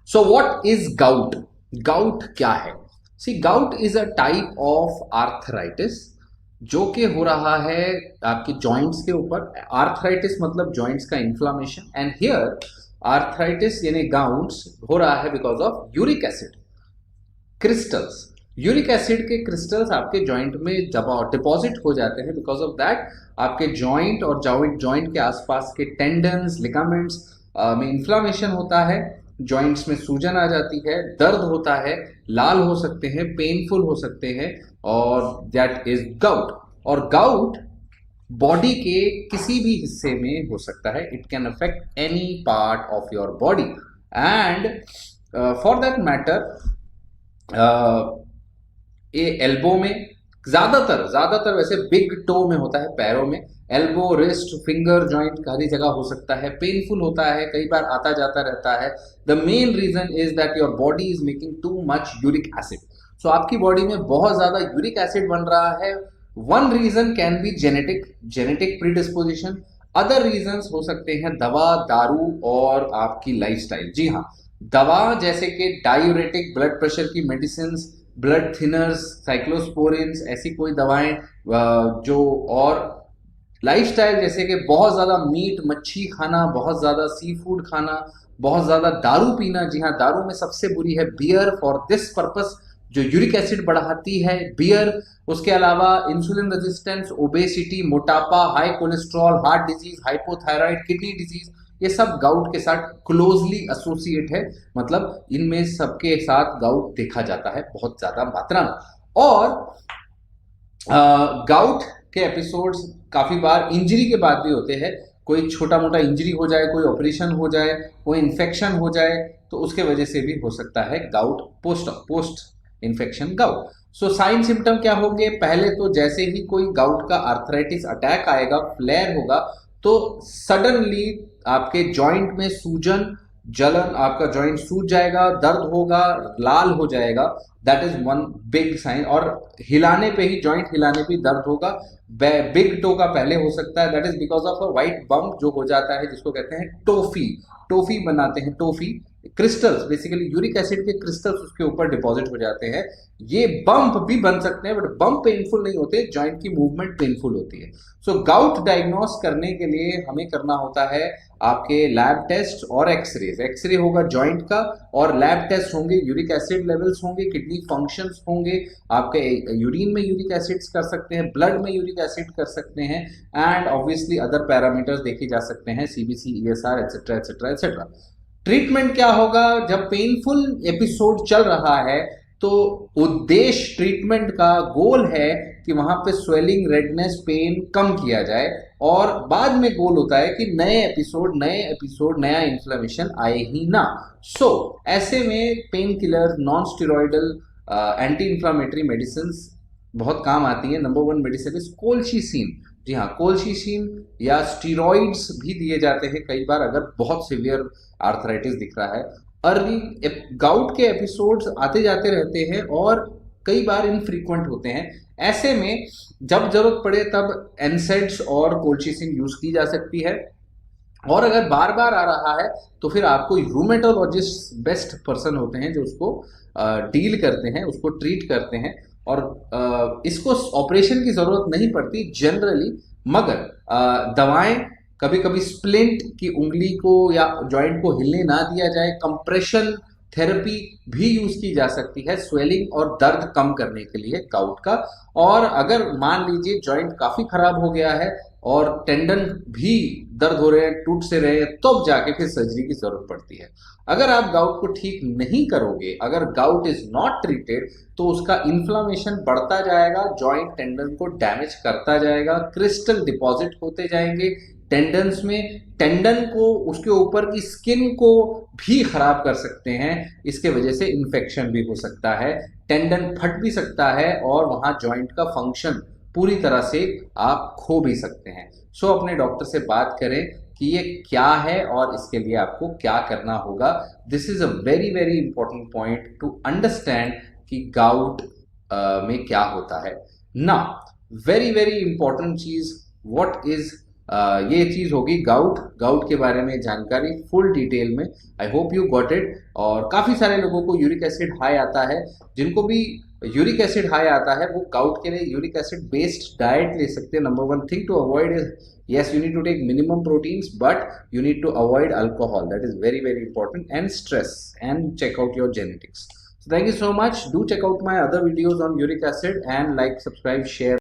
So what is gout? Gout क्या है? See, gout is a type of arthritis जो कि हो रहा है आपके जॉइंट्स के ऊपर। आर्थराइटिस मतलब जॉइंट्स का इन्फ्लामेशन, एंड हियर आर्थराइटिस यानी गाउट्स हो रहा है because of uric acid crystals. Uric acid के क्रिस्टल्स आपके जॉइंट में डिपॉजिट हो जाते हैं। बिकॉज ऑफ दैट आपके जॉइंट और जॉइंट के आसपास के टेंडन्स, लिगामेंट्स में इन्फ्लामेशन होता है, जॉइंट्स में सूजन आ जाती है, दर्द होता है, लाल हो सकते हैं, पेनफुल हो सकते हैं, और दैट इज गाउट। और गाउट बॉडी के किसी भी हिस्से में हो सकता है। It can affect any part of your body, and for that matter ये एल्बो में ज्यादातर वैसे बिग टो में होता है, पैरों में। एल्बो, रिस्ट, फिंगर जॉइंट हर जगह हो सकता है। पेनफुल होता है, कई बार आता जाता रहता है। The main reason is that your body is making too much uric acid. So आपकी बॉडी में बहुत ज्यादा यूरिक एसिड बन रहा है। One reason can be genetic predisposition. Other reasons हो सकते हैं दवा, दारू और आपकी लाइफस्टाइल। जी हाँ, दवा जैसे कि डायूरेटिक, ब्लड प्रेशर की मेडिसिन, ब्लड थिनर्स, साइक्लोस्पोरिन्स, ऐसी कोई दवाएं जो, और लाइफस्टाइल जैसे कि बहुत ज़्यादा मीट मच्छी खाना, बहुत ज़्यादा सी फूड खाना, बहुत ज़्यादा दारू पीना। जी हाँ, दारू में सबसे बुरी है बियर, फॉर दिस पर्पस, जो यूरिक एसिड बढ़ाती है बियर। उसके अलावा इंसुलिन रेजिस्टेंस, ओबेसिटी, मोटापा, high cholesterol, heart disease, hypothyroid, kidney disease, ये सब गाउट के साथ क्लोजली एसोसिएट है। मतलब इनमें सबके साथ गाउट देखा जाता है बहुत ज्यादा मात्रा में। और गाउट के एपिसोड्स काफी बार इंजरी के बाद भी होते हैं। कोई छोटा मोटा इंजरी हो जाए, कोई ऑपरेशन हो जाए, कोई इन्फेक्शन हो जाए, तो उसके वजह से भी हो सकता है gout, post infection gout. So sine symptom क्या होंगे? पहले तो जैसे ही कोई गाउट का आर्थराइटिस अटैक आएगा, फ्लेयर होगा, तो सडनली आपके जॉइंट में सूजन, जलन, आपका जॉइंट सूज जाएगा, दर्द होगा, लाल हो जाएगा। That is one big sign. और हिलाने पे ही, जॉइंट हिलाने पे ही दर्द होगा। बिग टो का पहले हो सकता है, that is because of a white bump जो हो जाता है, जिसको कहते हैं टोफी। टोफी बनाते हैं, toffee crystals, basically uric acid के क्रिस्टल्स उसके ऊपर डिपॉजिट हो जाते हैं। ये बम्प भी बन सकते हैं, बट बम्प पेनफुल नहीं होते, जॉइंट की मूवमेंट पेनफुल होती है। सो गाउट डायग्नोस करने के लिए हमें करना होता है आपके लैब टेस्ट और एक्सरेज। एक्सरे होगा जॉइंट का, और लैब टेस्ट होंगे, यूरिक एसिड लेवल्स होंगे, किडनी फंक्शंस होंगे, आपके यूरिन में यूरिक एसिड्स कर सकते हैं, ब्लड में यूरिक एसिड कर सकते हैं, एंड ऑब्वियसली अदर पैरामीटर्स देखे जा सकते हैं, CBC, ESR, etcetera etcetera etcetera. Treatment क्या होगा? जब पेनफुल एपिसोड चल रहा है, तो उद्देश्य ट्रीटमेंट का गोल है कि वहां पे स्वेलिंग, रेडनेस, पेन कम किया जाए, और बाद में गोल होता है कि नए एपिसोड नया इन्फ्लेमेशन आए ही ना। सो ऐसे में painkiller, non steroidal, anti inflammatory medicine बहुत काम आती है। Number one medicine is colchicine. जी हाँ, कोल्चिसिन या स्टीरॉइड्स भी दिए जाते हैं कई बार अगर बहुत सिवियर आर्थराइटिस दिख रहा है। अर्ली गाउट के एपिसोड्स आते जाते रहते हैं और कई बार इनफ्रीक्वेंट होते हैं। ऐसे में जब जरूरत पड़े तब एनसेड्स और कोल्चिसिन यूज की जा सकती है। और अगर बार बार आ रहा है तो फिर आपको रूमेटोलॉजिस्ट बेस्ट पर्सन होते हैं जो उसको डील करते हैं, उसको ट्रीट करते हैं। और इसको ऑपरेशन की जरूरत नहीं पड़ती जनरली, मगर दवाएं, कभी कभी स्प्लिंट की उंगली को या जॉइंट को हिलने ना दिया जाए, कंप्रेशन थेरेपी भी यूज की जा सकती है स्वेलिंग और दर्द कम करने के लिए गाउट का। और अगर मान लीजिए जॉइंट काफी खराब हो गया है और टेंडन भी दर्द हो रहे हैं, टूट से रहे हैं, तब जाके फिर सर्जरी की जरूरत पड़ती है। अगर आप गाउट को ठीक नहीं करोगे, अगर गाउट इज नॉट ट्रीटेड, तो उसका इन्फ्लामेशन बढ़ता जाएगा, जॉइंट टेंडन को डैमेज करता जाएगा, क्रिस्टल डिपॉजिट होते जाएंगे टेंडन्स में, टेंडन को, उसके ऊपर की स्किन को भी खराब कर सकते हैं। इसके वजह से इन्फेक्शन भी हो सकता है, टेंडन फट भी सकता है, और वहां जॉइंट का फंक्शन पूरी तरह से आप खो भी सकते हैं। सो अपने डॉक्टर से बात करें कि ये क्या है और इसके लिए आपको क्या करना होगा। This is a very very important point two understand कि गाउट में क्या होता है ना। वेरी वेरी इंपॉर्टेंट चीज, व्हाट इज ये चीज़ होगी गाउट। गाउट के बारे में जानकारी फुल डिटेल में। I hope you got it. और काफ़ी सारे लोगों को यूरिक एसिड हाई आता है। जिनको भी यूरिक एसिड हाई आता है वो गाउट के लिए यूरिक एसिड बेस्ड डाइट ले सकते हैं। Number one thing to avoid is, yes, you need to take minimum proteins, but you need to avoid alcohol. That is very, very important. And stress, and check out your genetics. So thank you so much. Do check out my other videos on uric acid, and like, subscribe, share.